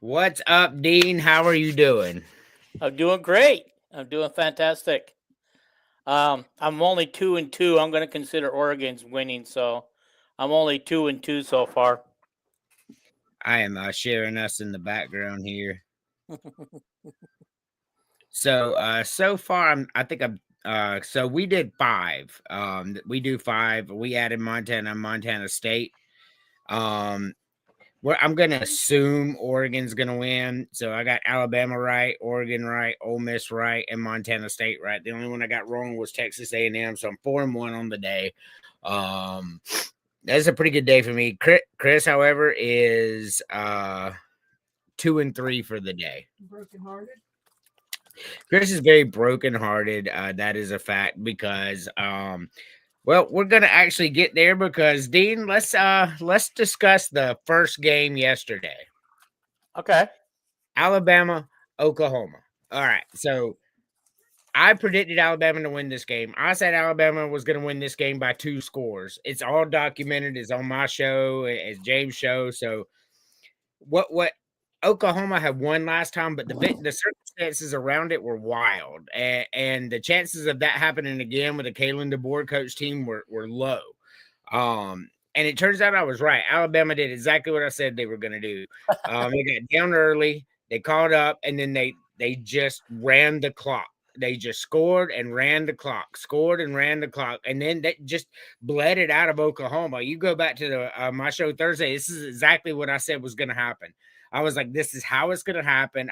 What's up, Dean? How are you doing? I'm doing great. I'm doing fantastic. I'm only 2-2. I'm going to consider Oregon's winning, so I'm only 2-2 so far. I am sharing us in the background here. So far, I think I'm. So we did five. We do five. We added Montana State. Um, I'm gonna assume Oregon's gonna win. So I got Alabama right, Oregon right, Ole Miss right, and Montana State right. The only one I got wrong was Texas A&M. So I'm 4-1 on the day. Um, that's a pretty good day for me. Chris, however, is 2-3 for the day. Brokenhearted. Chris is very brokenhearted. That is a fact because well, we're gonna actually get there because Dean, let's discuss the first game yesterday. Okay. Alabama, Oklahoma. All right. So I predicted Alabama to win this game. I said Alabama was going to win this game by 2 scores. It's all documented. It's on my show, it's James' show. So what Oklahoma had won last time, but the circumstances around it were wild, and the chances of that happening again with a Kalen DeBoer coach team were low. And it turns out I was right. Alabama did exactly what I said they were going to do. They got down early, they caught up, and then they just ran the clock. They just scored and ran the clock, scored and ran the clock, and then they just bled it out of Oklahoma. You go back to the my show Thursday. This is exactly what I said was going to happen. I was like, this is how it's going to happen.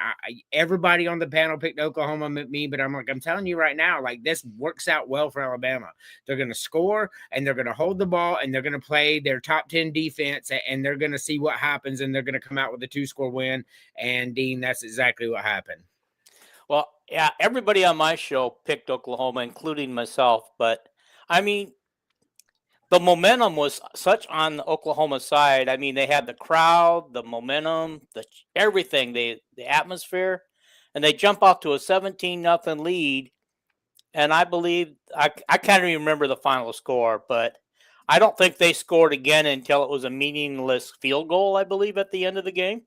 Everybody on the panel picked Oklahoma with me, but I'm like, I'm telling you right now, like this works out well for Alabama. They're going to score and they're going to hold the ball and they're going to play their top 10 defense and they're going to see what happens and they're going to come out with a 2-score win. And Dean, that's exactly what happened. Well, yeah, everybody on my show picked Oklahoma, including myself. But, I mean, the momentum was such on the Oklahoma side. I mean, they had the crowd, the momentum, everything, the atmosphere, and they jump off to a 17-0 lead. And I believe I can't even remember the final score, but I don't think they scored again until it was a meaningless field goal, I believe, at the end of the game.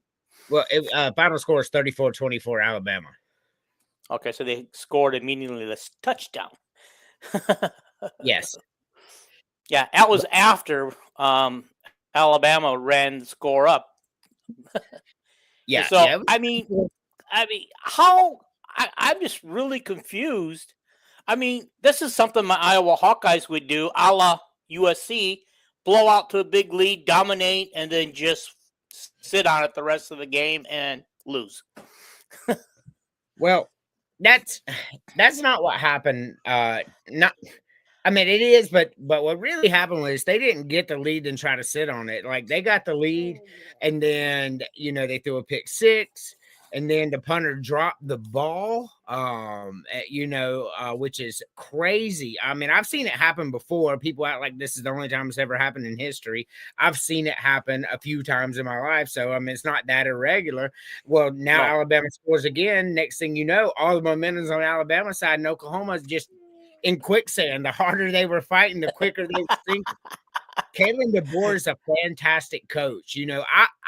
Well, final score is 34-24 Alabama. Okay, so they scored a meaningless touchdown. Yes. Yeah, that was after Alabama ran the score up. Yeah. So yeah. I mean, how? I'm just really confused. I mean, this is something my Iowa Hawkeyes would do, a la USC, blow out to a big lead, dominate, and then just sit on it the rest of the game and lose. Well, that's not what happened. Not. I mean, it is, but what really happened was they didn't get the lead and try to sit on it. Like they got the lead, and then they threw a pick six, and then the punter dropped the ball. Which is crazy. I mean, I've seen it happen before. People act like this is the only time it's ever happened in history. I've seen it happen a few times in my life, so I mean, it's not that irregular. Well, now Alabama scores again. Next thing you know, all the momentum's on Alabama side, and Oklahoma's just in quicksand. The harder they were fighting, the quicker they were sinking. Kalen DeBoer is a fantastic coach.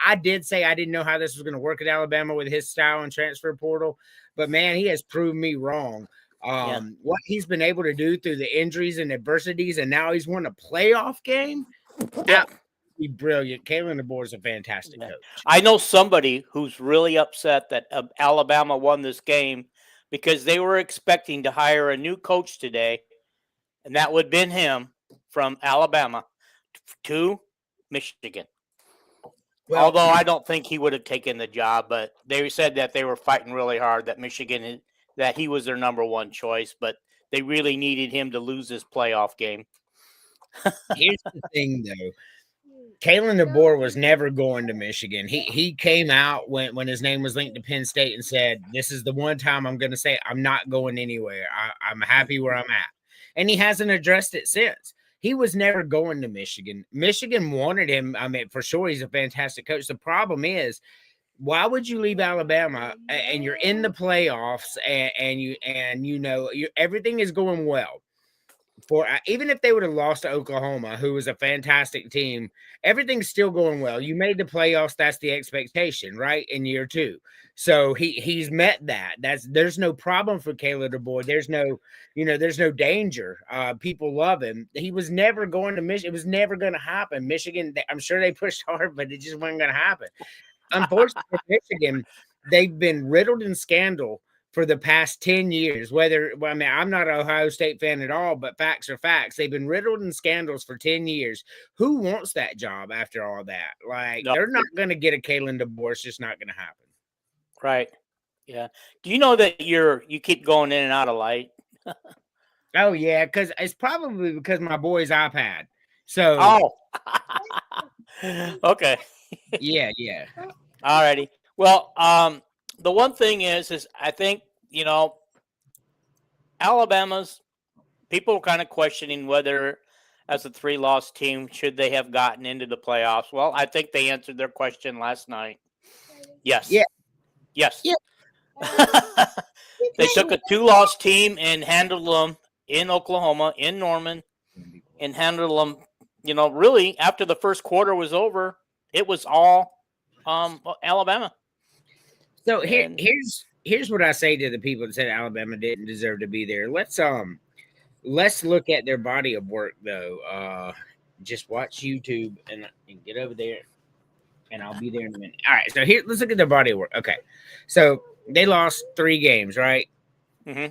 I did say I didn't know how this was going to work at Alabama with his style and transfer portal, but man, he has proved me wrong. What he's been able to do through the injuries and adversities, and now he's won a playoff game. Yeah. Brilliant. Kalen DeBoer is a fantastic coach. I know somebody who's really upset that Alabama won this game because they were expecting to hire a new coach today, and that would have been him from Alabama to Michigan. Well, although I don't think he would have taken the job, but they said that they were fighting really hard, that Michigan, that he was their number one choice, but they really needed him to lose this playoff game. Here's the thing, though. Kalen DeBoer was never going to Michigan. He came out when his name was linked to Penn State and said, this is the one time I'm going to say I'm not going anywhere. I'm happy where I'm at. And he hasn't addressed it since. He was never going to Michigan. Michigan wanted him. I mean, for sure, he's a fantastic coach. The problem is, why would you leave Alabama and you're in the playoffs and everything is going well for even if they would have lost to Oklahoma, who was a fantastic team, everything's still going well. You made the playoffs. That's the expectation, right? In year 2. So he's met that. There's no problem for Caleb DeBoer. There's no danger. People love him. He was never going to Michigan. It was never going to happen. Michigan, I'm sure they pushed hard, but it just wasn't going to happen. Unfortunately for Michigan, they've been riddled in scandal for the past 10 years. I'm not an Ohio State fan at all, but facts are facts. They've been riddled in scandals for 10 years. Who wants that job after all that? Like, No. they're not going to get a Kalen DeBoer. It's just not going to happen. Right. Yeah. Do you know that you keep going in and out of light? Oh, yeah, because it's probably because my boy's iPad. So, okay. yeah. All righty. Well, the one thing is I think, Alabama's people were kind of questioning whether, as a 3-loss team, should they have gotten into the playoffs. Well, I think they answered their question last night. Yes. Yeah. Yes. Yeah. They took a 2-loss team and handled them in Oklahoma, in Norman, and handled them, really after the first quarter was over, it was all Alabama. So here's what I say to the people that said Alabama didn't deserve to be there. Let's look at their body of work though. Just watch YouTube and get over there, and I'll be there in a minute. All right, so let's look at their body of work. Okay, so they lost 3 games, right? Mm-hmm.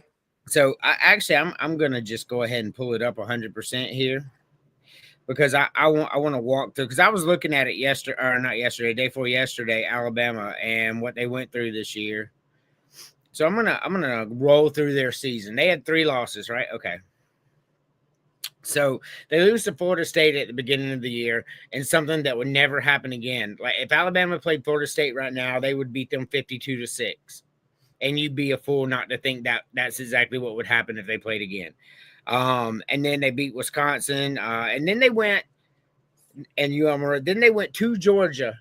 So I'm gonna just go ahead and pull it up 100% here, because I want to walk through, because I was looking at it day before yesterday, Alabama and what they went through this year. So I'm gonna roll through their season. They had 3 losses, right? Okay. So they lose to Florida State at the beginning of the year, and something that would never happen again. Like, if Alabama played Florida State right now, they would beat them 52-6. And you'd be a fool not to think that that's exactly what would happen if they played again. And then they beat Wisconsin, and then they went then they went to Georgia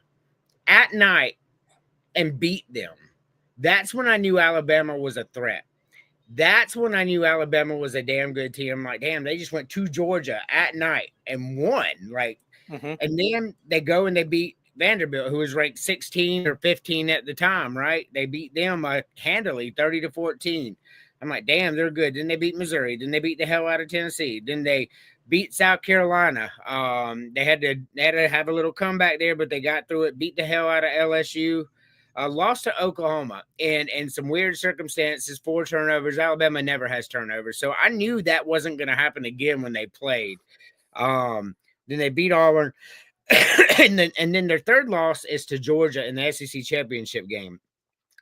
at night and beat them. That's when I knew Alabama was a threat. That's when I knew Alabama was a damn good team. I'm like, damn, they just went to Georgia at night and won. Like, mm-hmm. And then they go and they beat Vanderbilt, who was ranked 16 or 15 at the time, right? They beat them handily, 30-14. I'm like, damn, they're good. Then they beat Missouri. Then they beat the hell out of Tennessee. Then they beat South Carolina. They had to have a little comeback there, but they got through it. Beat the hell out of LSU. Lost to Oklahoma in some weird circumstances, 4 turnovers. Alabama never has turnovers, so I knew that wasn't going to happen again when they played. Then they beat Auburn, and then their 3rd loss is to Georgia in the SEC championship game.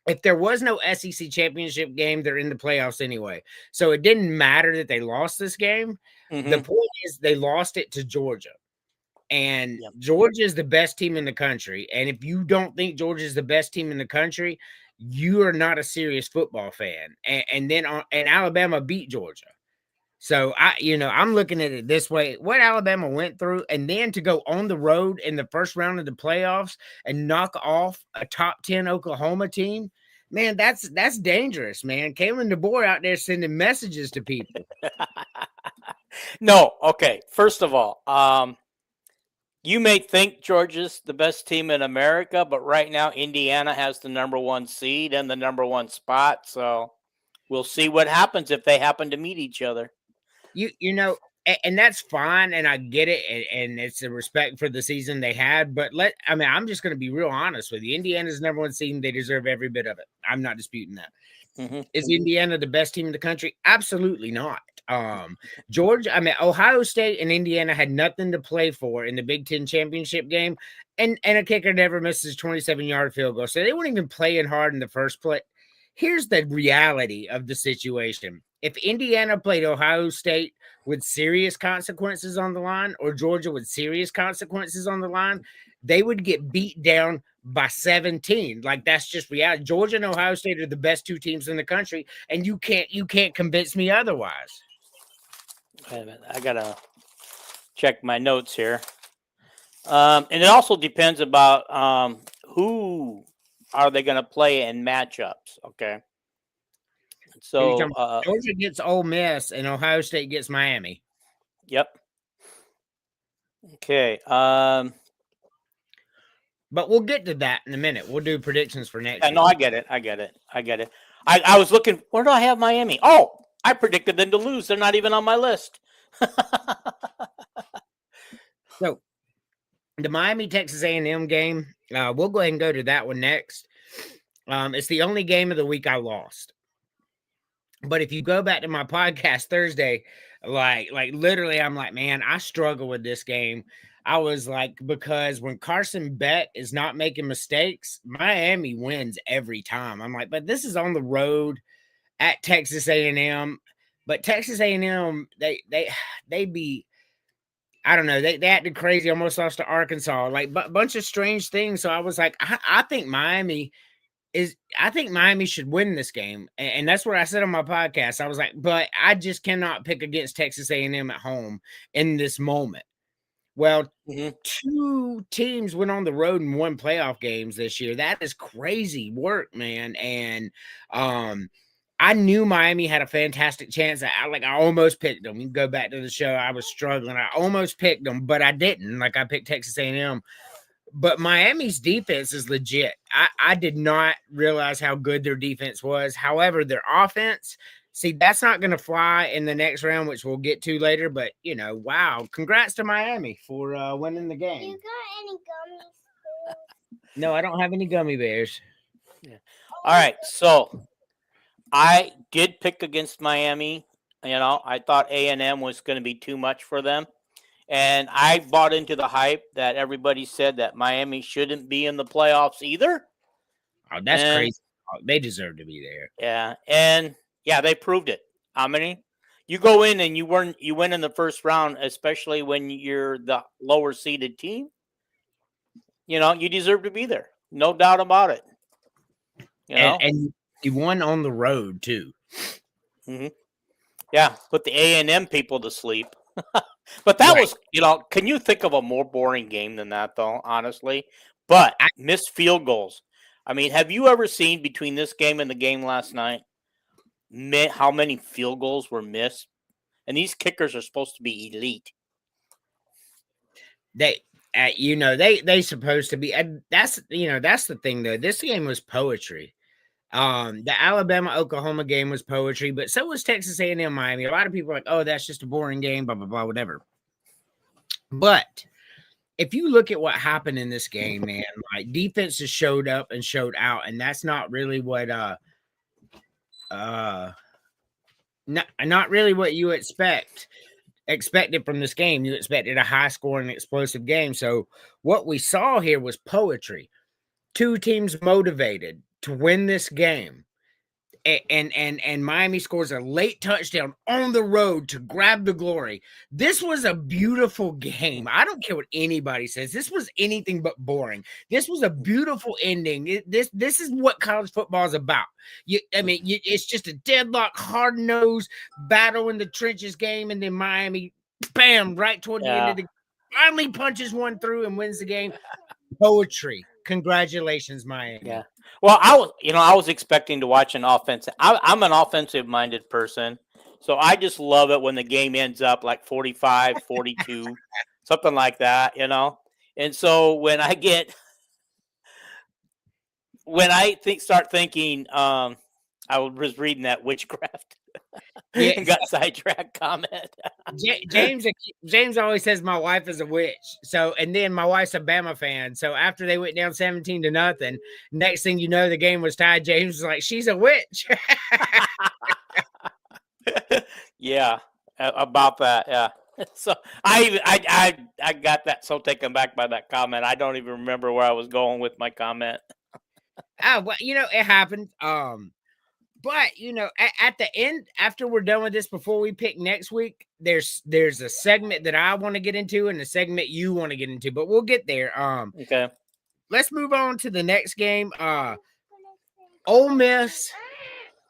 If there was no SEC championship game, they're in the playoffs anyway. So it didn't matter that they lost this game. Mm-hmm. The point is they lost it to Georgia. And Georgia is the best team in the country. And if you don't think Georgia is the best team in the country, you are not a serious football fan. And Alabama beat Georgia. So I'm looking at it this way: what Alabama went through, and then to go on the road in the first round of the playoffs and knock off a top 10 Oklahoma team, man, that's dangerous, man. Kalen DeBoer out there sending messages to people. No, okay. First of all, you may think Georgia's the best team in America, but right now Indiana has the #1 seed and the #1 spot. So we'll see what happens if they happen to meet each other. And that's fine, and I get it, and it's a respect for the season they had. But I'm just going to be real honest with you. Indiana's #1 seed; they deserve every bit of it. I'm not disputing that. Mm-hmm. Is Indiana the best team in the country? Absolutely not. Ohio State and Indiana had nothing to play for in the Big Ten championship game, and a kicker never misses 27-yard field goal, so they weren't even playing hard in the first place. Here's the reality of the situation. If Indiana played Ohio State with serious consequences on the line, or Georgia with serious consequences on the line, they would get beat down by 17. Like, that's just reality. Georgia and Ohio State are the best 2 teams in the country, and you can't convince me otherwise. Wait a minute, I gotta check my notes here. And it also depends about who are they going to play in matchups. Okay. So Georgia gets Ole Miss and Ohio State gets Miami. Yep. Okay. But we'll get to that in a minute. We'll do predictions for next Yeah, week. no, I get it. I was looking. Where do I have Miami? Oh, I predicted them to lose. They're not even on my list. So the Miami Texas A&M game, we'll go ahead and go to that one next. It's the only game of the week I lost. But if you go back to my podcast Thursday, like literally, I'm like, man, I struggle with this game. I was like, because when Carson Beck is not making mistakes, Miami wins every time. I'm like, but this is on the road at Texas A&M. But Texas A&M, they beat. I don't know. They acted crazy. Almost lost to Arkansas. Like bunch of strange things. So I was like, I think Miami should win this game, and that's what I said on my podcast. I was like, but I just cannot pick against Texas A&M at home in this moment. Well, two teams went on the road and won playoff games this year. That is crazy work, man. And I knew Miami had a fantastic chance. I almost picked them. You can go back to the show. I was struggling. I almost picked them, but I didn't. Like I picked Texas A&M. But Miami's defense is legit. I did not realize how good their defense was. However, their offense, see, that's not going to fly in the next round, which we'll get to later. But, wow. Congrats to Miami for winning the game. You got any gummies? No, I don't have any gummy bears. Yeah. All right. So I did pick against Miami. I thought A&M was going to be too much for them. And I bought into the hype that everybody said that Miami shouldn't be in the playoffs either. Oh, that's crazy. They deserve to be there. Yeah. And yeah, they proved it. How many? You go in and you win in the first round, especially when you're the lower seeded team. You deserve to be there. No doubt about it. And you won on the road too. Mm-hmm. Yeah, put the A&M people to sleep. But that was, can you think of a more boring game than that, though, honestly? But missed field goals. I mean, have you ever seen between this game and the game last night how many field goals were missed? And these kickers are supposed to be elite. They supposed to be. That's the thing, though. This game was poetry. The Alabama-Oklahoma game was poetry, but so was Texas A&M Miami. A lot of people are like, oh, that's just a boring game, blah, blah, blah, whatever. But if you look at what happened in this game, man, like defenses showed up and showed out, and that's not really what not really what you expected from this game. You expected a high-scoring, explosive game. So what we saw here was poetry. Two teams motivated to win this game, and Miami scores a late touchdown on the road to grab the glory. This was a beautiful game. I don't care what anybody says. This was anything but boring. This was a beautiful ending. This is what college football is about. It's just a deadlock, hard-nosed battle in the trenches game, and then Miami, bam, right toward the end of the finally punches one through and wins the game. Poetry. Congratulations, Miami. Yeah. Well, I was expecting to watch an offensive. I'm an offensive-minded person, so I just love it when the game ends up like 45, 42, something like that, And so when I start thinking, I was reading that witchcraft. And got sidetracked comment. James always says my wife is a witch. So, and then my wife's a Bama fan. So after they went down 17-0, next thing you know, the game was tied. James was like, she's a witch. Yeah, about that. Yeah. So I got that so taken back by that comment. I don't even remember where I was going with my comment. Well, it happened. But at the end, after we're done with this, before we pick next week, there's a segment that I want to get into and a segment you want to get into, but we'll get there. Okay. Let's move on to the next game. Ole Miss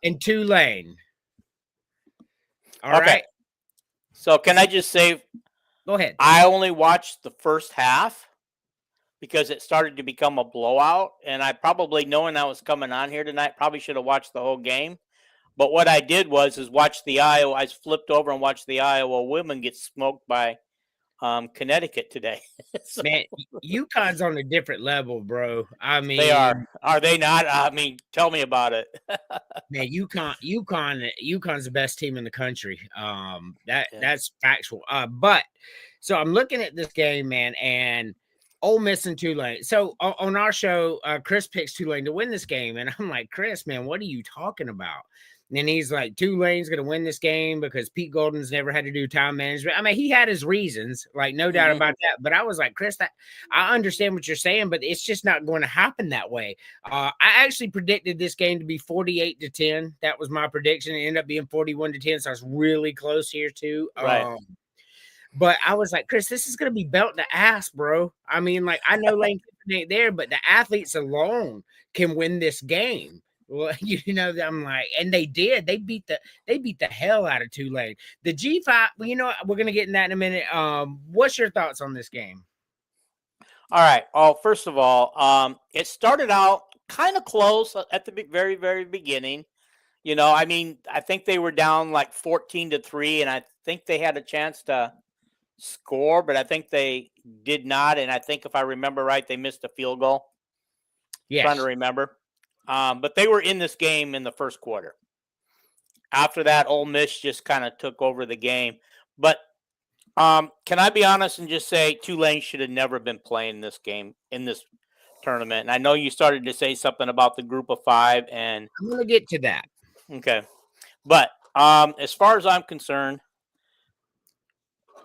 and Tulane. All right. So can I just say, go ahead. I only watched the first half because it started to become a blowout, and I probably, knowing I was coming on here tonight, probably should have watched the whole game. But what I did was watch the Iowa. I flipped over and watched the Iowa women get smoked by Connecticut today. So Man, UConn's on a different level, bro. I mean, they are. Are they not? I mean, tell me about it. man, UConn's the best team in the country. Yeah. That's factual. But so I'm looking at this game, man, and Ole Miss and Tulane. So on our show, Chris picks Tulane to win this game, and I'm like, Chris, man, what are you talking about? And he's like, Tulane's gonna win this game because Pete Golden's never had to do time management. I mean, he had his reasons, like no doubt about that. But I was like, Chris, that I understand what you're saying, but it's just not going to happen that way. I actually predicted this game to be 48-10. That was my prediction. It ended up being 41-10, so I was really close here too. Right. But I was like, Chris, this is going to be belt to ass, bro. I mean, like, I know Lane Kiffin ain't there, but the athletes alone can win this game. Well, you know, I'm like, and they did. They beat the hell out of Tulane. The G5, well, you know, we're going to get in that in a minute. What's your thoughts on this game? All right. Oh, first of all, it started out kind of close at the very, very beginning. You know, I mean, I think they were down like 14-3, and I think they had a chance to score, but I think they did not. And I think if I remember right, they missed a field goal. Yes. Trying to remember. But they were in this game in the first quarter. After that, Ole Miss just kind of took over the game. But can I be honest and just say Tulane should have never been playing this game in this tournament? And I know you started to say something about the group of five, and I'm going to get to that. Okay. But as far as I'm concerned,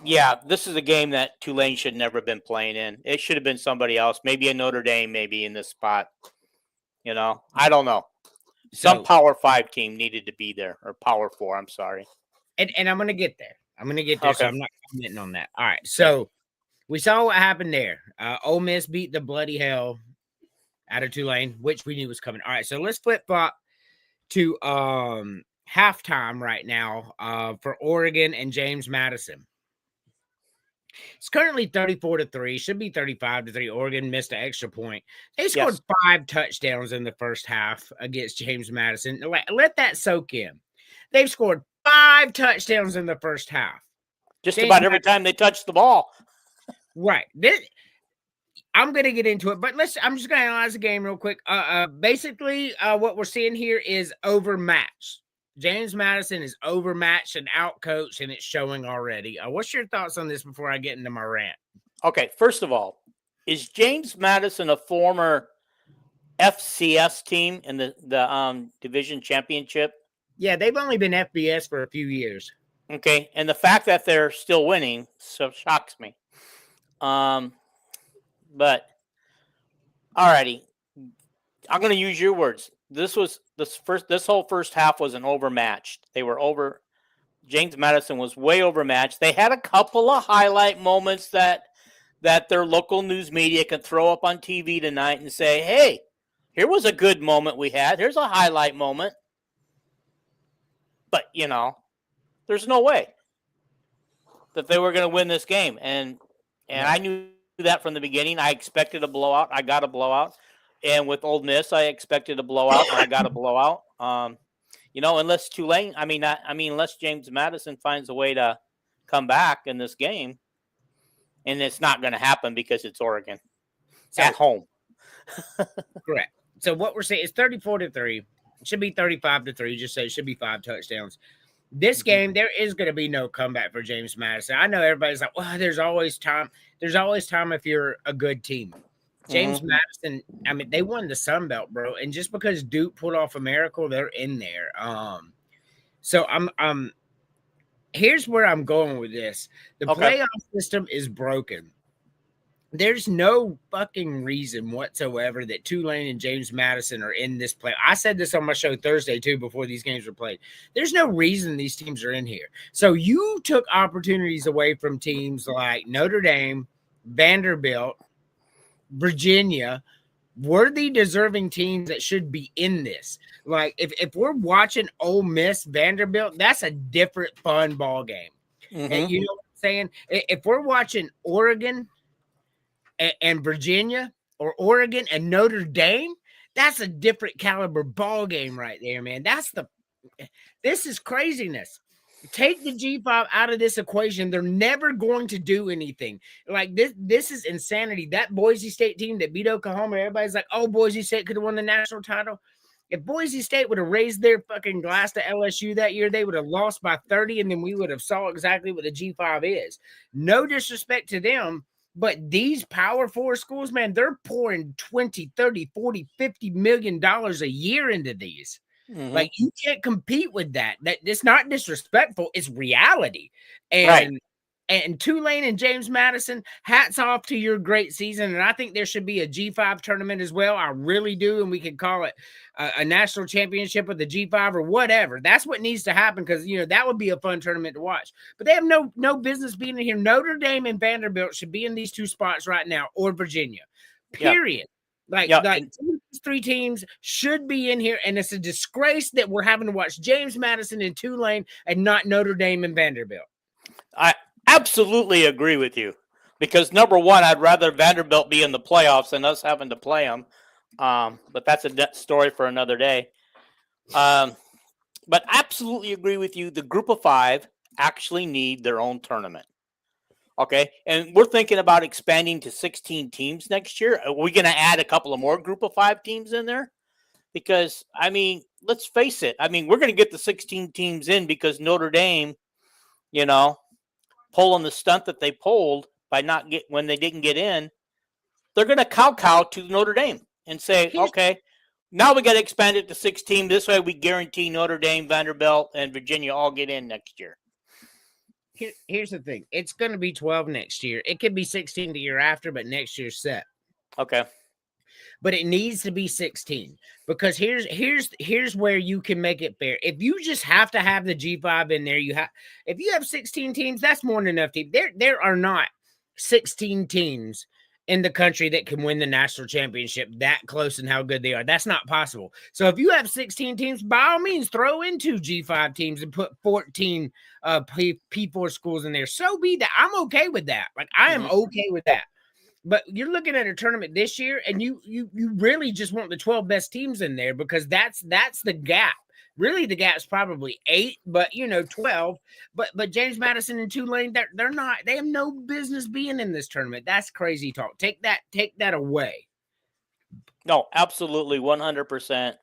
yeah, this is a game that Tulane should never have been playing in. It should have been somebody else, maybe a Notre Dame, maybe in this spot. You know, I don't know. Some Power 5 team needed to be there, or Power 4, I'm sorry. And I'm going to get there. So Okay. I'm not commenting on that. All right. So we saw what happened there. Ole Miss beat the bloody hell out of Tulane, which we knew was coming. All right. So let's flip-flop to halftime right now for Oregon and James Madison. It's currently 34-3, should be 35-3. Oregon missed an extra point. They scored 5 touchdowns in the first half against James Madison. Let that soak in. They've scored 5 touchdowns in the first half. Just James about every time they touch the ball. Right. I'm going to get into it, but I'm just going to analyze the game real quick. Basically, what we're seeing here is overmatched. James Madison is overmatched and outcoached, and it's showing already. What's your thoughts on this before I get into my rant? Okay, first of all, is James Madison a former FCS team in the division championship? Yeah, they've only been FBS for a few years. Okay, and the fact that they're still winning shocks me. But alrighty, I'm going to use your words. This whole first half was an overmatched. They were over. James Madison was way overmatched. They had a couple of highlight moments that their local news media can throw up on TV tonight and say, "Hey, here was a good moment we had. Here's a highlight moment." But you know, there's no way that they were going to win this game, and I knew that from the beginning. I expected a blowout. I got a blowout. And with Ole Miss, I expected a blowout, and I got a blowout. You know, unless Tulane, unless James Madison finds a way to come back in this game, and it's not going to happen because it's Oregon at home. Correct. So what we're saying is 34-3. It should be 35-3. Just say it should be 5 touchdowns. This game, there is going to be no comeback for James Madison. I know everybody's like, well, there's always time. There's always time if you're a good team. James Madison, I mean, they won the Sun Belt, bro. And just because Duke pulled off a miracle, they're in there. So I'm here's where I'm going with this. The playoff system is broken. There's no fucking reason whatsoever that Tulane and James Madison are in this play. I said this on my show Thursday, too, before these games were played. There's no reason these teams are in here. So you took opportunities away from teams like Notre Dame, Vanderbilt, Virginia, worthy, deserving teams that should be in this. Like, if we're watching Ole Miss, Vanderbilt, that's a different fun ball game. And you know what I'm saying? If we're watching Oregon and Virginia, or Oregon and Notre Dame, that's a different caliber ball game right there, man. That's the This is craziness. Take the G5 out of this equation. They're never going to do anything. Like this is insanity. That Boise State team that beat Oklahoma, everybody's like, oh, Boise State could have won the national title. If Boise State would have raised their fucking glass to LSU that year, they would have lost by 30, and then we would have saw exactly what the G5 is. No disrespect to them, but these Power 4 schools, man, they're pouring 20, 30, 40, 50 million dollars a year into these. Mm-hmm. Like, you can't compete with that. That it's not disrespectful, it's reality. Right. And Tulane and James Madison, hats off to your great season. And I think there should be a G5 tournament as well. I really do. And we could call it a national championship with the G5 or whatever. That's what needs to happen, because, you know, that would be a fun tournament to watch. But they have no business being in here. Notre Dame and Vanderbilt should be in these two spots right now, or Virginia, period. Like these three teams should be in here. And it's a disgrace that we're having to watch James Madison and Tulane and not Notre Dame and Vanderbilt. I absolutely agree with you, because number one, I'd rather Vanderbilt be in the playoffs than us having to play them. But that's a story for another day. But absolutely agree with you. The group of five actually need their own tournament. Okay. And we're thinking about expanding to 16 teams next year. Are we going to add a couple of more group of five teams in there? Because, I mean, let's face it. I mean, we're going to get the 16 teams in because Notre Dame, you know, pulling the stunt that they pulled by when they didn't get in, they're going to cow to Notre Dame and say, okay, now we got to expand it to 16. This way we guarantee Notre Dame, Vanderbilt, and Virginia all get in next year. Here's the thing. It's going to be 12 next year. It could be 16 the year after, but next year's set. Okay. But it needs to be 16, because here's where you can make it fair. If you just have to have the G5 in there, if you have 16 teams, that's more than enough teams. There are not 16 teams in the country that can win the national championship that close in how good they are. That's not possible. So if you have 16 teams, by all means, throw in 2 G5 teams and put 14 P4 schools in there. So be that. I'm okay with that. Like, I am okay with that. But you're looking at a tournament this year, and you really just want the 12 best teams in there, because that's the gap. Really, the gap's probably 8, but 12. But James Madison and Tulane, they're not. They have no business being in this tournament. That's crazy talk. Take that away. No, absolutely, 100%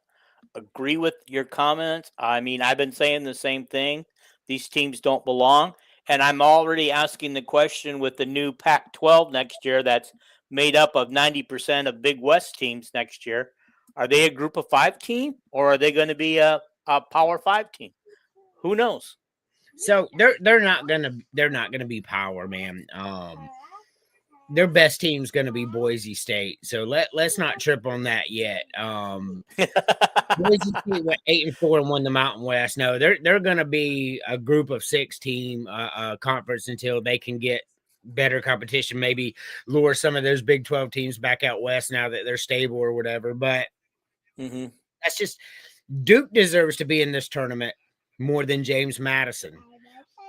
agree with your comments. I mean, I've been saying the same thing. These teams don't belong. And I'm already asking the question with the new Pac-12 next year that's made up of 90% of Big West teams next year. Are they a group of 5 team, or are they going to be a Power 5 team? Who knows? So they're not gonna be power, man. Their best team's gonna be Boise State. So let's not trip on that yet. Boise State went 8-4 and won the Mountain West. No, they're gonna be a group of 6 team conference until they can get better competition. Maybe lure some of those Big 12 teams back out west now that they're stable or whatever. But that's just, Duke deserves to be in this tournament more than James Madison,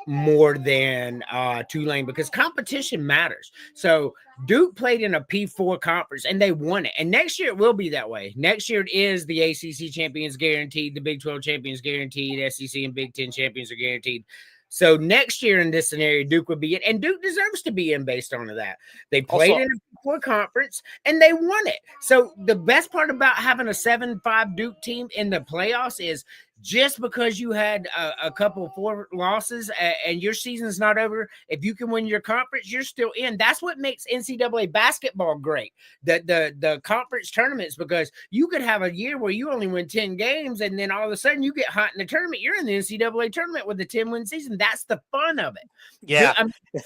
more than Tulane, because competition matters. So Duke played in a P4 conference and they won it. And next year it will be that way. Next year it is the ACC champions guaranteed, the Big 12 champions guaranteed, SEC and Big 10 champions are guaranteed. So next year in this scenario, Duke would be in, and Duke deserves to be in based on that. They played in a P4 conference and they won it. So the best part about having a 7-5 Duke team in the playoffs is, just because you had a couple 4 losses and your season's not over, if you can win your conference, you're still in. That's what makes NCAA basketball great, the conference tournaments, because you could have a year where you only win 10 games, and then all of a sudden you get hot in the tournament. You're in the NCAA tournament with a 10-win season. That's the fun of it. Yeah.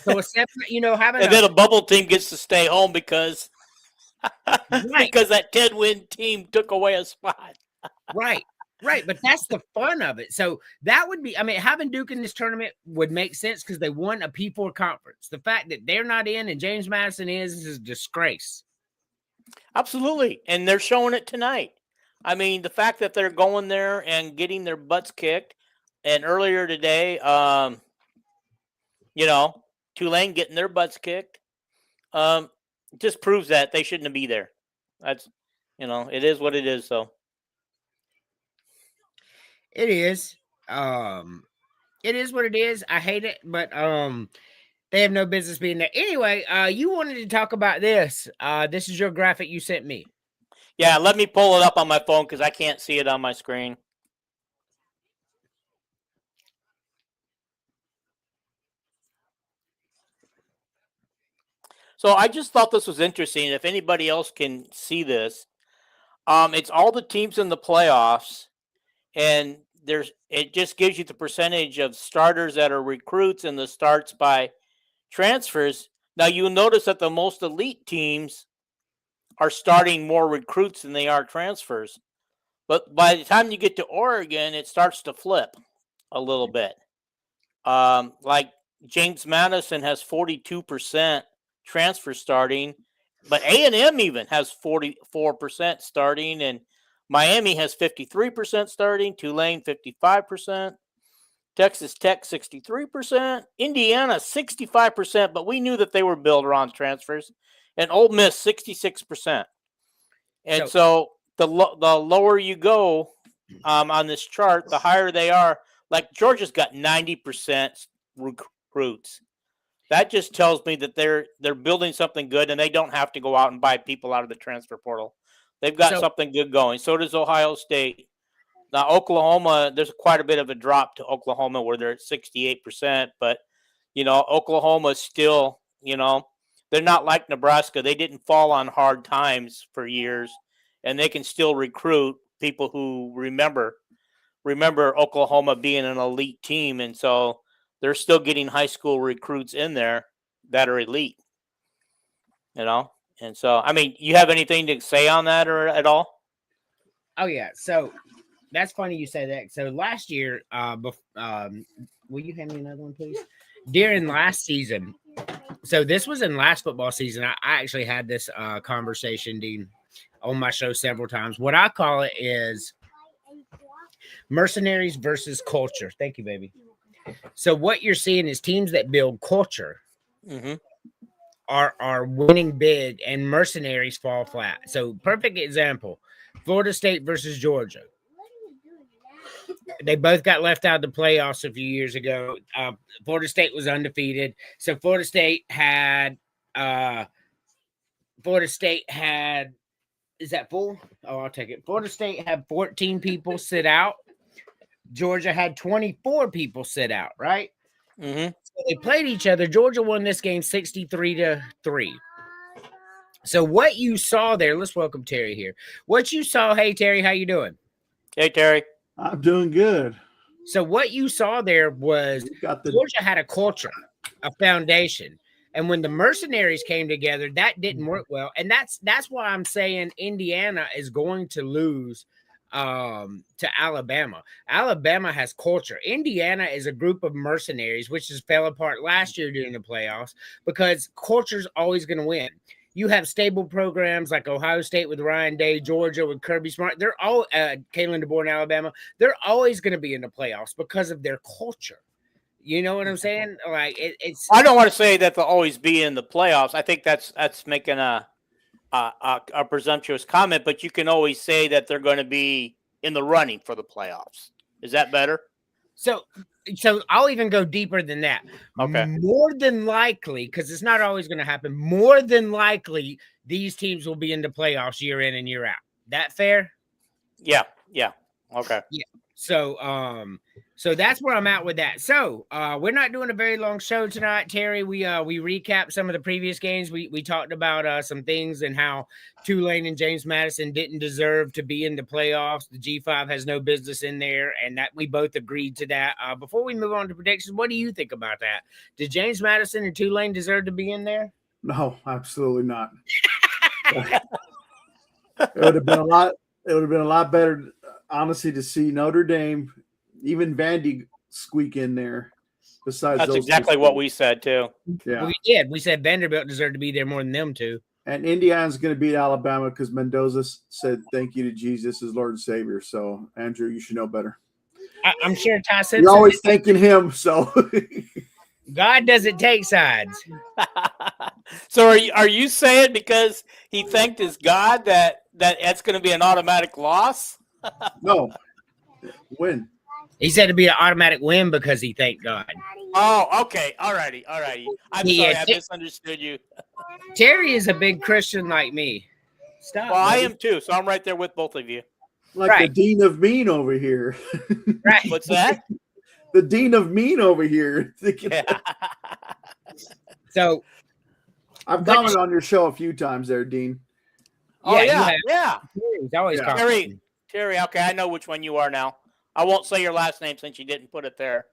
So having and then a bubble team gets to stay home because because that 10-win team took away a spot. Right, but that's the fun of it. So that would be, having Duke in this tournament would make sense because they won a P4 conference. The fact that they're not in and James Madison is a disgrace. Absolutely, and they're showing it tonight. I mean, the fact that they're going there and getting their butts kicked, and earlier today, Tulane getting their butts kicked, just proves that they shouldn't be there. That's, it is what it is, so. It is. It is what it is. I hate it, but they have no business being there. Anyway, you wanted to talk about this. This is your graphic you sent me. Yeah, let me pull it up on my phone because I can't see it on my screen. So I just thought this was interesting. If anybody else can see this, it's all the teams in the playoffs, and it just gives you the percentage of starters that are recruits and the starts by transfers. Now you'll notice that the most elite teams are starting more recruits than they are transfers. But by the time you get to Oregon, it starts to flip a little bit. Like James Madison has 42% transfer starting, but A&M even has 44% starting, and Miami has 53% starting, Tulane 55%, Texas Tech 63%, Indiana 65%, but we knew that they were built around transfers, and Ole Miss 66%. And so the lower you go on this chart, the higher they are. Like Georgia's got 90% recruits. That just tells me that they're building something good, and they don't have to go out and buy people out of the transfer portal. They've got something good going. So does Ohio State. Now, Oklahoma, there's quite a bit of a drop to Oklahoma where they're at 68%. But, Oklahoma is still, they're not like Nebraska. They didn't fall on hard times for years, and they can still recruit people who remember Oklahoma being an elite team. And so they're still getting high school recruits in there that are elite, And so, I mean, you have anything to say on that or at all? Oh, yeah. So that's funny you say that. So last year, will you hand me another one, please? During last season, so this was in last football season. I actually had this conversation, Dean, on my show several times. What I call it is mercenaries versus culture. Thank you, baby. So what you're seeing is teams that build culture are winning big, and mercenaries fall flat. So perfect example, Florida State versus Georgia. They both got left out of the playoffs a few years ago. Florida State was undefeated. So Florida State had is that full? Oh, I'll take it. Florida State had 14 people sit out. Georgia had 24 people sit out, right? Mm-hmm. So they played each other. Georgia won this game 63-3. So what you saw there, let's welcome Terry here. What you saw, hey Terry, how you doing? Hey Terry. I'm doing good. So what you saw there was Georgia had a culture, a foundation. And when the mercenaries came together, that didn't work well. And that's why I'm saying Indiana is going to lose to Alabama. Alabama has culture. Indiana is a group of mercenaries, which just fell apart last year during the playoffs because culture's always going to win. You have stable programs like Ohio State with Ryan Day, Georgia with Kirby Smart. They're all Kalen DeBoer in Alabama. They're always going to be in the playoffs because of their culture. You know what I'm saying? Like it's. I don't want to say that they'll always be in the playoffs. I think that's making a presumptuous comment, but you can always say that they're going to be in the running for the playoffs. Is that better? So I'll even go deeper than that. Okay. More than likely, because it's not always going to happen, more than likely these teams will be in the playoffs year in and year out. That fair? Yeah. Okay. Yeah. So that's where I'm at with that. So we're not doing a very long show tonight, Terry. We recapped some of the previous games. We talked about some things and how Tulane and James Madison didn't deserve to be in the playoffs. The G5 has no business in there, and that we both agreed to that. Before we move on to predictions, what do you think about that? Did James Madison and Tulane deserve to be in there? No, absolutely not. It would have been a lot. It would have been a lot better, honestly, to see Notre Dame, even Vandy, squeak in there. Besides, that's exactly what we said too. Yeah, we did. We said Vanderbilt deserved to be there more than them two. And Indiana's going to beat Alabama because Mendoza said thank you to Jesus as Lord and Savior. So, Andrew, you should know better. I'm sure Ty Simpson. You're always thanking him. So, God doesn't take sides. So, are you saying because he thanked his God that that's going to be an automatic loss? No, win. He said it'd be an automatic win because he thanked God. Oh, okay. Alrighty. I'm Yeah, sorry, I misunderstood you. Terry is a big Christian like me. Stop. Well, I buddy. am too, so I'm right there with both of you. Like Right. the Dean of Mean over here. Right. What's that? The Dean of Mean over here. Yeah. So I've commented on your show a few times there, Dean. Oh you yeah, have- yeah. Terry's always Yeah. commenting. Terry. Okay, I know which one you are now. I won't say your last name since you didn't put it there.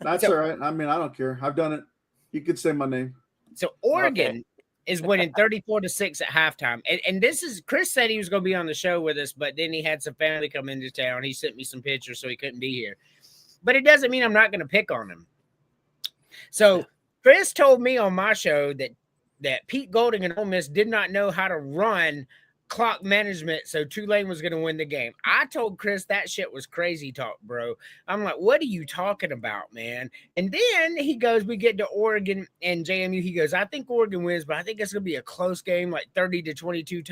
That's So- all right. I mean, I don't care. I've done it. You could say my name. So Oregon is winning 34-6 at halftime. And this is Chris said he was going to be on the show with us, but then he had some family come into town. He sent me some pictures, so he couldn't be here. But it doesn't mean I'm not going to pick on him. So Chris told me on my show that Pete Golding and Ole Miss did not know how to run clock management, so Tulane was going to win the game. I told Chris that shit was crazy talk, bro. I'm like, what are you talking about, man? And then he goes, we get to Oregon and JMU. He goes, I think Oregon wins, but I think it's going to be a close game, like 30-22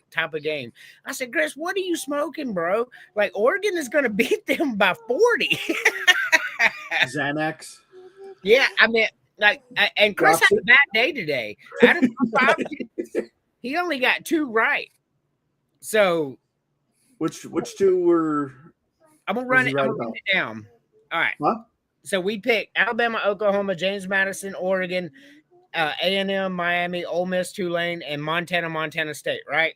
type of game. I said, Chris, what are you smoking, bro? Like, Oregon is going to beat them by 40. Xanax. Yeah, I mean, like, and Chris had a bad day today. Out of 5, he only got 2 right. So Which two were? I'm gonna Was run he it. right I'm gonna about? run it down. All right. Huh? So we picked Alabama, Oklahoma, James Madison, Oregon, A&M, Miami, Ole Miss, Tulane, and Montana State. Right.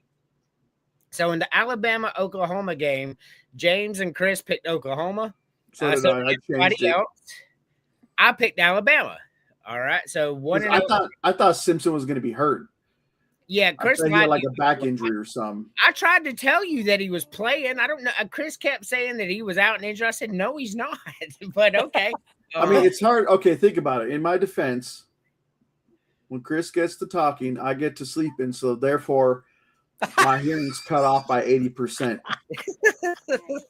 So in the Alabama Oklahoma game, James and Chris picked Oklahoma. So did I changed everybody it. else, I picked Alabama. All right. So one. I thought Simpson was going to be hurt. Yeah, I Chris thought he had like lied. a back injury or something. I tried to tell you that he was playing. I don't know. Chris kept saying that he was out and injured. I said, no, he's not. But okay. I mean, it's hard. Okay, think about it. In my defense, when Chris gets to talking, I get to sleeping. So therefore, my hearing's cut off by 80%.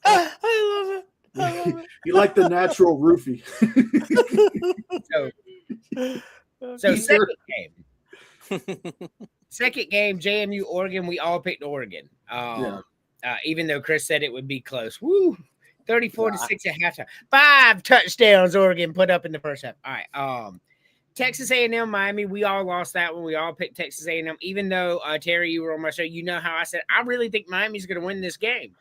I love it. You like the natural roofie. So second game, JMU, Oregon. We all picked Oregon. Even though Chris said it would be close. Woo! 34-6 at halftime. 5 touchdowns Oregon put up in the first half. All right. Texas A&M, Miami. We all lost that one. We all picked Texas A&M. Even though Terry, you were on my show, you know how I said I really think Miami's going to win this game,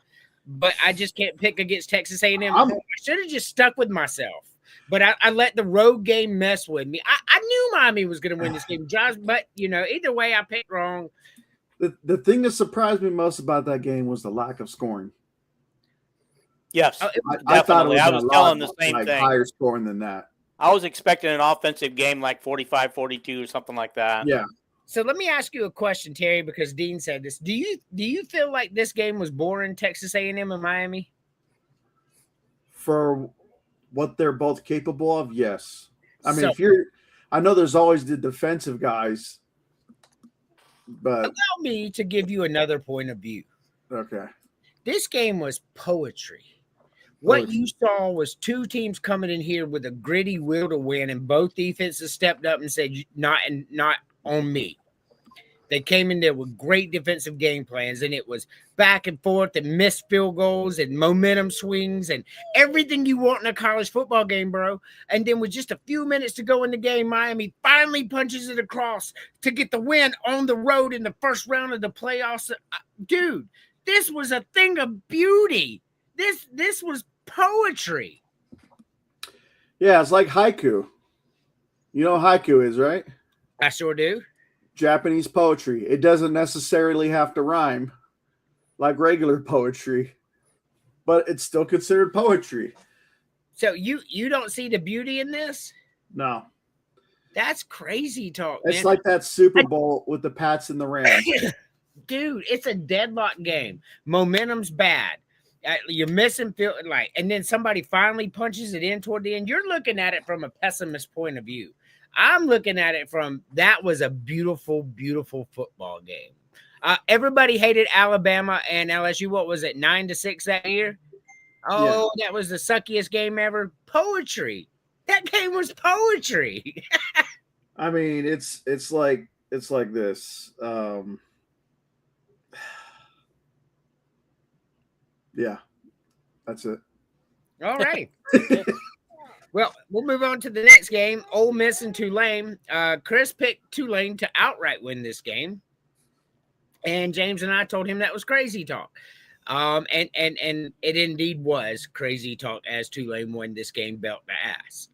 but I just can't pick against Texas A&M. I should have just stuck with myself. But I let the road game mess with me. I knew Miami was going to win this game, Josh. But, either way, I picked wrong. The thing that surprised me most about that game was the lack of scoring. Yes, I thought it was I was telling the same thing. Higher scoring than that. I was expecting an offensive game like 45-42 or something like that. Yeah. So let me ask you a question, Terry, because Dean said this. Do you feel like this game was boring, Texas A&M and Miami? For what they're both capable of, yes. I mean, I know there's always the defensive guys, but allow me to give you another point of view. Okay. This game was poetry. What you saw was 2 teams coming in here with a gritty will to win, and both defenses stepped up and said, not on me. They came in there with great defensive game plans, and it was back and forth and missed field goals and momentum swings and everything you want in a college football game, bro. And then with just a few minutes to go in the game, Miami finally punches it across to get the win on the road in the first round of the playoffs. Dude, this was a thing of beauty. This was poetry. Yeah, it's like haiku. You know what haiku is, right? I sure do. Japanese poetry. It doesn't necessarily have to rhyme like regular poetry, but it's still considered poetry. So you don't see the beauty in this? No. That's crazy talk, It's man. like that Super Bowl with the Pats and the Rams. Dude, it's a deadlock game. Momentum's bad. You're missing field, and then somebody finally punches it in toward the end. You're looking at it from a pessimist point of view. I'm looking at it from that was a beautiful, beautiful football game. Everybody hated Alabama and LSU. What was it, 9-6 that year? Oh, yeah. That was the suckiest game ever. Poetry. That game was poetry. I mean, it's like this. Yeah, that's it. All right. Well, we'll move on to the next game. Ole Miss and Tulane. Chris picked Tulane to outright win this game, and James and I told him that was crazy talk. And it indeed was crazy talk as Tulane won this game belt to ass.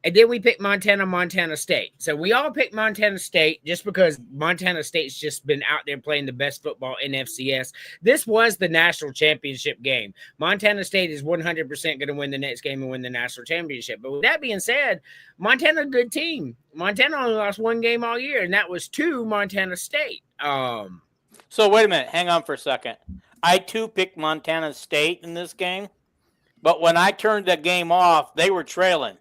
And then we picked Montana State. So we all picked Montana State just because Montana State's just been out there playing the best football in FCS. This was the national championship game. Montana State is 100% going to win the next game and win the national championship. But with that being said, Montana a good team. Montana only lost one game all year, and that was to Montana State. So wait a minute. Hang on for a second. I, too, picked Montana State in this game. But when I turned the game off, they were trailing.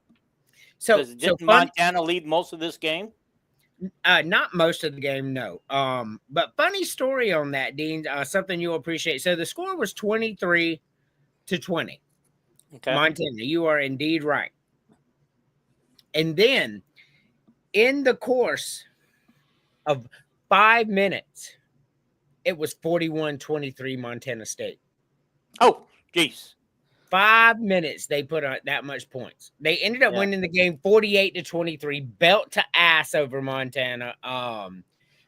So didn't Montana lead most of this game? Not most of the game, no. But funny story on that, Dean. Something you'll appreciate. So the score was 23-20. Okay. Montana, you are indeed right. And then, in the course of 5 minutes, it was 41-23 Montana State. Oh, geez. 5 minutes they put on that much points. They ended up winning the game 48-23, belt to ass over Montana.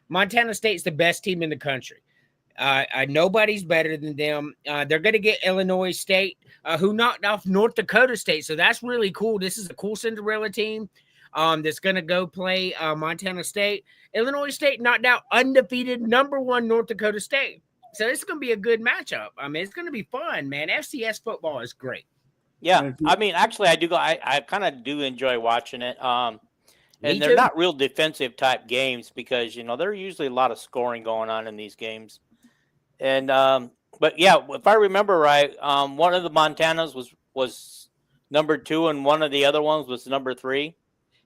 Montana State's the best team in the country. Nobody's better than them. They're going to get Illinois State, who knocked off North Dakota State. So that's really cool. This is a cool Cinderella team that's going to go play Montana State. Illinois State knocked out undefeated #1 North Dakota State. So it's going to be a good matchup. I mean, it's going to be fun, man. FCS football is great. Yeah, I mean, actually, I do go. I kind of do enjoy watching it. And they're too. not real defensive type games because there are usually a lot of scoring going on in these games. And but yeah, if I remember right, one of the Montanas was #2, and one of the other ones was #3.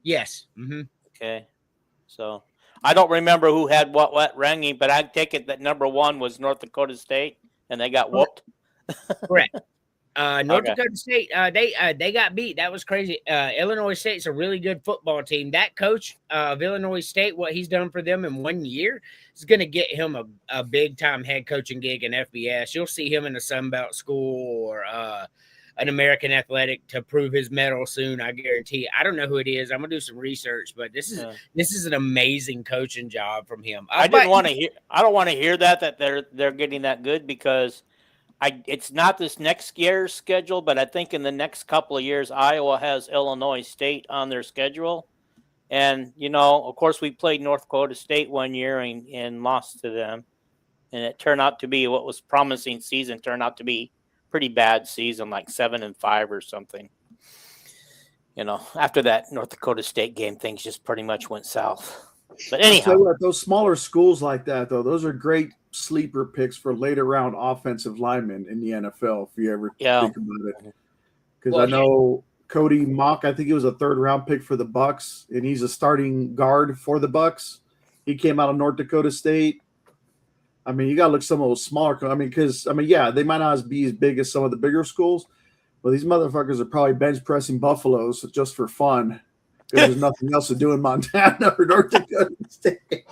Yes. Mm-hmm. Okay, so. I don't remember who had what ranking, but I take it that #1 was North Dakota State, and they got whooped. Correct. North Dakota State, they got beat. That was crazy. Illinois State's a really good football team. That coach of Illinois State, what he's done for them in 1 year, is going to get him a big time head coaching gig in FBS. You'll see him in a Sun Belt school or an American Athletic to prove his mettle soon. I guarantee. I don't know who it is. I'm gonna do some research, but this is an amazing coaching job from him. I don't want to hear that they're getting that good because it's not this next year's schedule, but I think in the next couple of years, Iowa has Illinois State on their schedule, and of course, we played North Dakota State 1 year and lost to them, and it turned out to be what was promising season turned out to be pretty bad season, like 7-5 or something. After that North Dakota State game, things just pretty much went south. But anyhow, those smaller schools like that, though, those are great sleeper picks for later round offensive linemen in the NFL. If you ever think about it, because I know Cody Mock, I think he was a 3rd round pick for the Bucks, and he's a starting guard for the Bucks. He came out of North Dakota State. I mean, you got to look at some of those smaller. They might not be as big as some of the bigger schools, but these motherfuckers are probably bench pressing Buffaloes just for fun because there's nothing else to do in Montana or North Dakota State.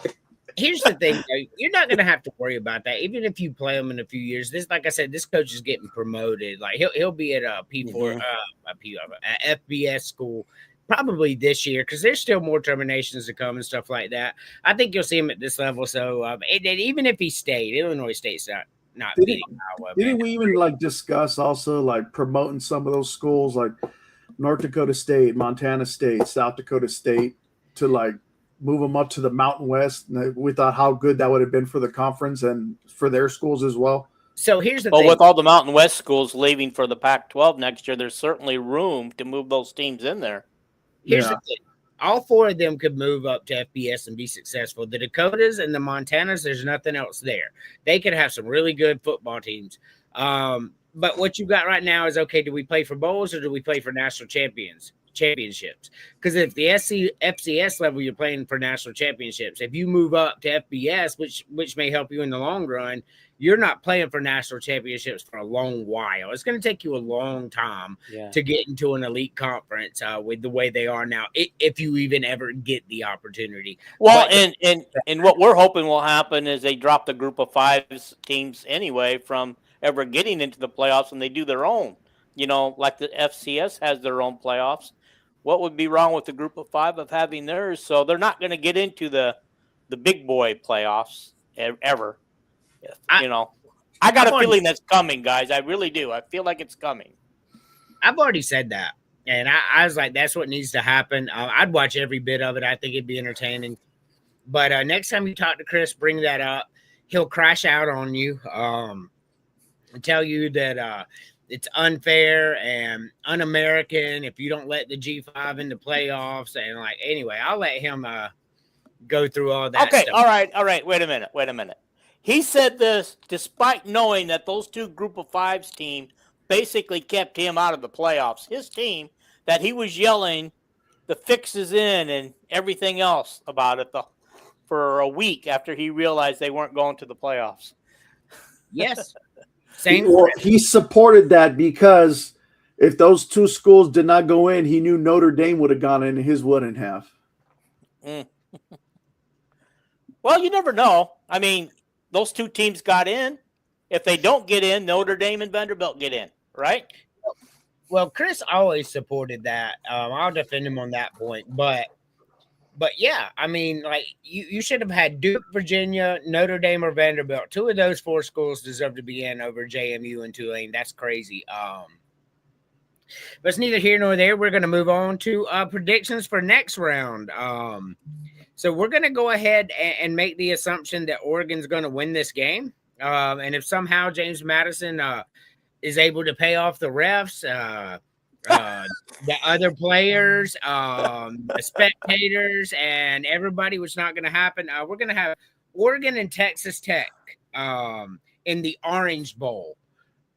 Here's the thing, though. You're not going to have to worry about that, even if you play them in a few years. This, like I said, this coach is getting promoted. Like he'll be at a FBS school. Probably this year because there's still more terminations to come and stuff like that. I think you'll see him at this level. So even if he stayed, Illinois State's not beating Iowa. Didn't we even discuss also promoting some of those schools like North Dakota State, Montana State, South Dakota State to move them up to the Mountain West? We thought how good that would have been for the conference and for their schools as well. So here's the thing. With all the Mountain West schools leaving for the Pac-12 next year, there's certainly room to move those teams in there. Here's the thing. All 4 of them could move up to FBS and be successful. The Dakotas and the Montanas, there's nothing else there. They could have some really good football teams. But what you got right now is, okay, do we play for bowls or do we play for national championships? Because if the FCS level, you're playing for national championships. If you move up to FBS, which may help you in the long run, you're not playing for national championships for a long while. It's going to take you a long time to get into an elite conference with the way they are now, if you even ever get the opportunity. Well, and what we're hoping will happen is they drop the group of 5 teams anyway from ever getting into the playoffs, and they do their own like the FCS has their own playoffs. What would be wrong with the group of 5 of having theirs? So they're not going to get into the big boy playoffs ever. I- I got I've a already- feeling that's coming, guys. I really do. I feel like it's coming. I've already said that. And I was like, that's what needs to happen. I'd watch every bit of it. I think it'd be entertaining. But next time you talk to Chris, bring that up. He'll crash out on you and tell you that it's unfair and un-American if you don't let the G5 in the playoffs. And anyway, I'll let him go through all that Okay, stuff. all right. Wait a minute. He said this despite knowing that those 2 group of 5s team basically kept him out of the playoffs. His team that he was yelling the fixes in and everything else about it for a week after he realized they weren't going to the playoffs. Yes. Same. He supported that because if those 2 schools did not go in, he knew Notre Dame would have gone in and his wouldn't have. Well, you never know. I mean, those 2 teams got in. If they don't get in, Notre Dame and Vanderbilt get in, right? Well, Chris always supported that. I'll defend him on that point. But yeah, I mean, you should have had Duke, Virginia, Notre Dame, or Vanderbilt. 2 of those 4 schools deserve to be in over JMU and Tulane. That's crazy. But it's neither here nor there. We're going to move on to predictions for next round. So we're going to go ahead and make the assumption that Oregon's going to win this game. And if somehow James Madison is able to pay off the refs, the other players, the spectators, and everybody, which is not going to happen, we're going to have Oregon and Texas Tech in the Orange Bowl.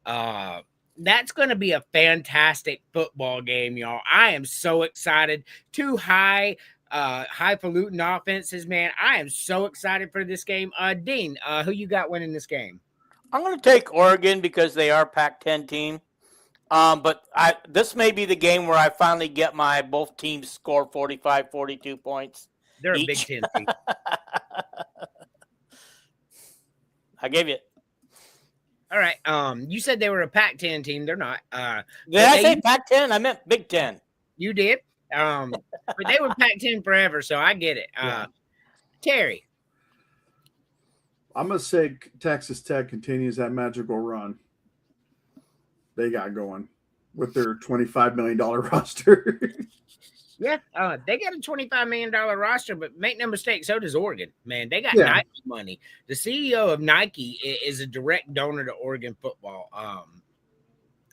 That's going to be a fantastic football game, y'all. I am so excited. 2 highfalutin offenses, man. I am so excited for this game. Dean, who you got winning this game? I'm going to take Oregon because they are Pac-10 team. But this may be the game where I finally get my both teams score 45, 42 points. They're a each. Big Ten team. I gave you it. All right. You said they were a Pac-10 team. They're not. Did I say Pac-10? I meant Big Ten. You did. But they were Pac-10 forever, so I get it. Terry. I'm going to say Texas Tech continues that magical run they got going with their $25 million roster. Yeah, they got a $25 million roster, but make no mistake, so does Oregon. Man, they got Yeah. Nike money. The CEO of Nike is a direct donor to Oregon football.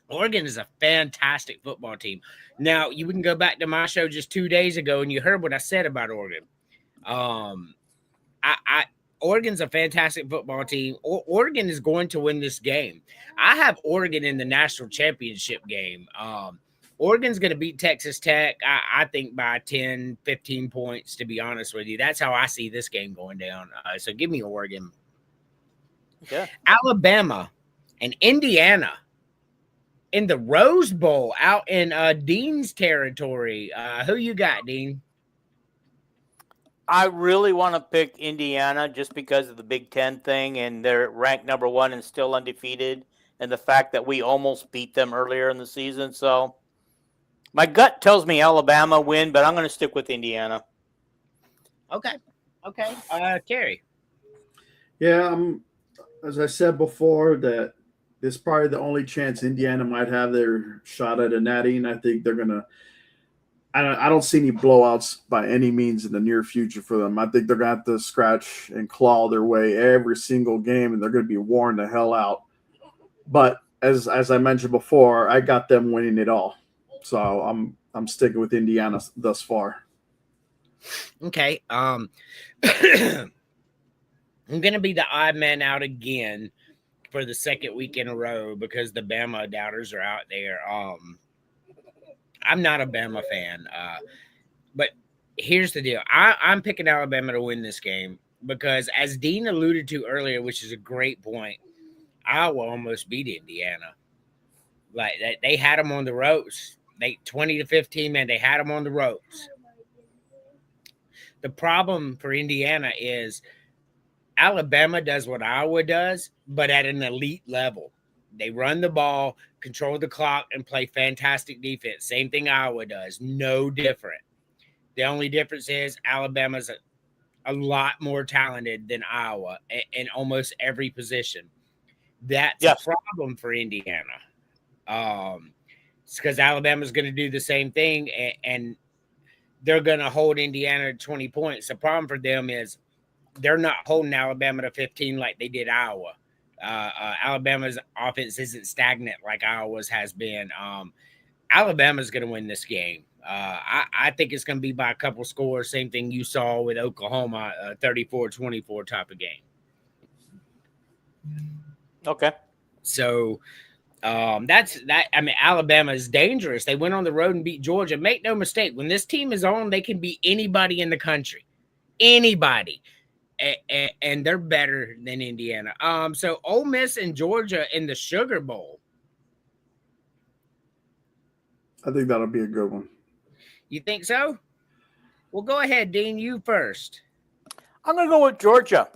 Oregon is a fantastic football team. Now, you can go back to my show just 2 days ago, and you heard what I said about Oregon. Oregon's a fantastic football team. Oregon is going to win this game. I have Oregon in the national championship game. Oregon's going to beat Texas Tech, I think, by 10, 15 points, to be honest with you. That's how I see this game going down. So give me Oregon. Okay. Alabama and Indiana in the Rose Bowl out in Dean's territory. Who you got, Dean? I really want to pick Indiana just because of the Big Ten thing, and they're ranked number 1 and still undefeated, and the fact that we almost beat them earlier in the season. So my gut tells me Alabama win, but I'm going to stick with Indiana. Okay. Terry. Yeah, as I said before, that this is probably the only chance Indiana might have their shot at a natty, and I think they're going to I don't see any blowouts by any means in the near future for them. I think they're going to have to scratch and claw their way every single game, and they're going to be worn the hell out. But as I mentioned before, I got them winning it all. So I'm sticking with Indiana thus far. Okay. I'm going to be the odd man out again for the second week in a row because the Bama doubters are out there. I'm not a Bama fan, but here's the deal. I'm picking Alabama to win this game because, as Dean alluded to earlier, which is a great point, Iowa almost beat Indiana. Like they had them on the ropes. 20-15, man, they had them on the ropes. The problem for Indiana is Alabama does what Iowa does, but at an elite level. They run the ball, control the clock, and play fantastic defense. Same thing Iowa does. No different. The only difference is Alabama's a lot more talented than Iowa in almost every position. That's a problem for Indiana. It's because Alabama's going to do the same thing, and they're going to hold Indiana to 20 points. The problem for them is they're not holding Alabama to 15 like they did Iowa. Alabama's offense isn't stagnant like Iowa's has been. Alabama's going to win this game. I think it's going to be by a couple scores. Same thing you saw with Oklahoma, 34-24 type of game. Okay. So that's that. I mean, Alabama is dangerous. They went on the road and beat Georgia. Make no mistake, when this team is on, they can beat anybody in the country. Anybody. And they're better than Indiana. So Ole Miss and Georgia in the Sugar Bowl. I think that'll be a good one. You think so? Well, go ahead, Dean. You first. I'm going to go with Georgia.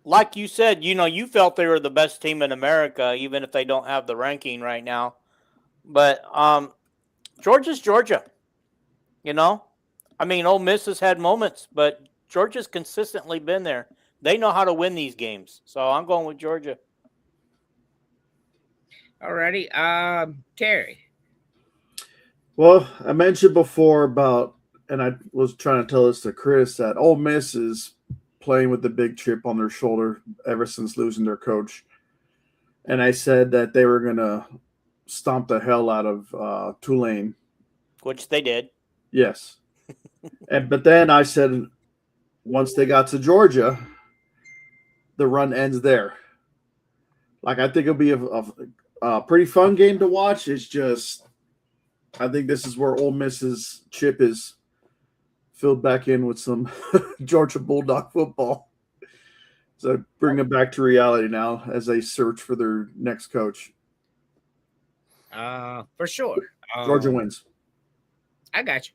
Like you said, you felt they were the best team in America, even if they don't have the ranking right now. But Georgia's Georgia. I mean, Ole Miss has had moments, but Georgia's consistently been there. They know how to win these games. So I'm going with Georgia. All righty. Terry. Well, I mentioned before about, and I was trying to tell this to Chris, that Ole Miss is playing with the big chip on their shoulder ever since losing their coach. And I said that they were going to stomp the hell out of Tulane. Which they did. Yes. But then I said, once they got to Georgia, the run ends there. Like, I think it'll be a pretty fun game to watch. It's just, I think this is where Ole Miss's chip is filled back in with some Georgia Bulldog football. So bring them back to reality now as they search for their next coach. For sure. Georgia wins. I got you.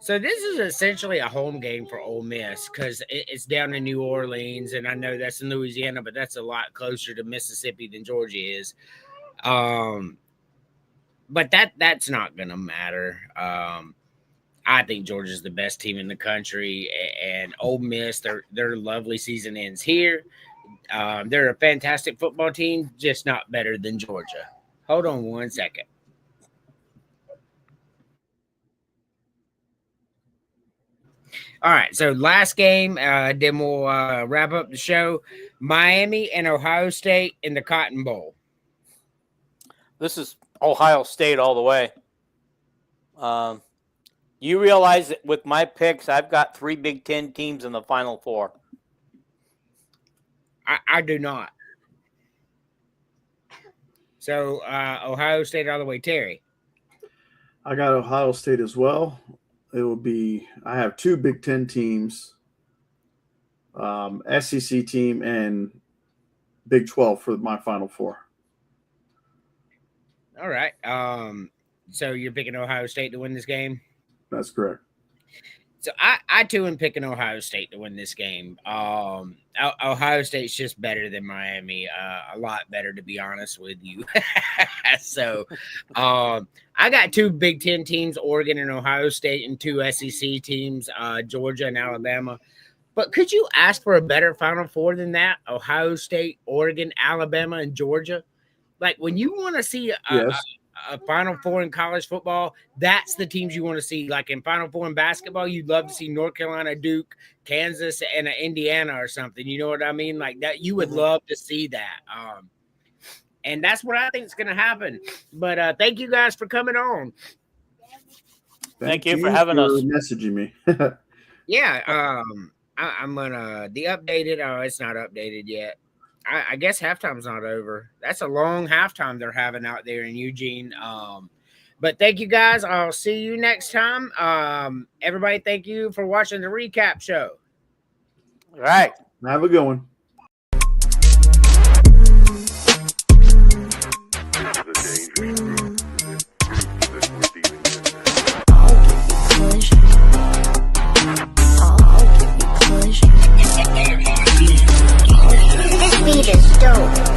So this is essentially a home game for Ole Miss because it's down in New Orleans, and I know that's in Louisiana, but that's a lot closer to Mississippi than Georgia is. But that's not going to matter. I think Georgia's the best team in the country, and Ole Miss, their lovely season ends here. They're a fantastic football team, just not better than Georgia. Hold on one second. All right, so last game, then we'll wrap up the show. Miami and Ohio State in the Cotton Bowl. This is Ohio State all the way. You realize that with my picks, I've got 3 Big Ten teams in the Final Four. I do not. So Ohio State all the way. Terry. I got Ohio State as well. It will be, I have 2 Big Ten teams, SEC team and Big 12 for my Final Four. All right. So you're picking Ohio State to win this game? That's correct. So I too am picking Ohio State to win this game. Ohio State's just better than Miami, a lot better, to be honest with you. So I got 2 Big Ten teams, Oregon and Ohio State, and 2 SEC teams, Georgia and Alabama. But could you ask for a better Final Four than that? Ohio State, Oregon, Alabama, and Georgia? Like, when you want to see a Final Four in college football, that's the teams you want to see. Like in Final Four in basketball, you'd love to see North Carolina, Duke, Kansas, and Indiana or something. You know what I mean? Like that, you would love to see that. And that's what I think is going to happen. But thank you guys for coming on. Thank you for having us. Messaging me. Yeah. I'm going to the updated. Oh, it's not updated yet. I guess halftime's not over. That's a long halftime they're having out there in Eugene. But thank you guys. I'll see you next time. Everybody, thank you for watching the recap show. All right. Have a good one. This beat is dope.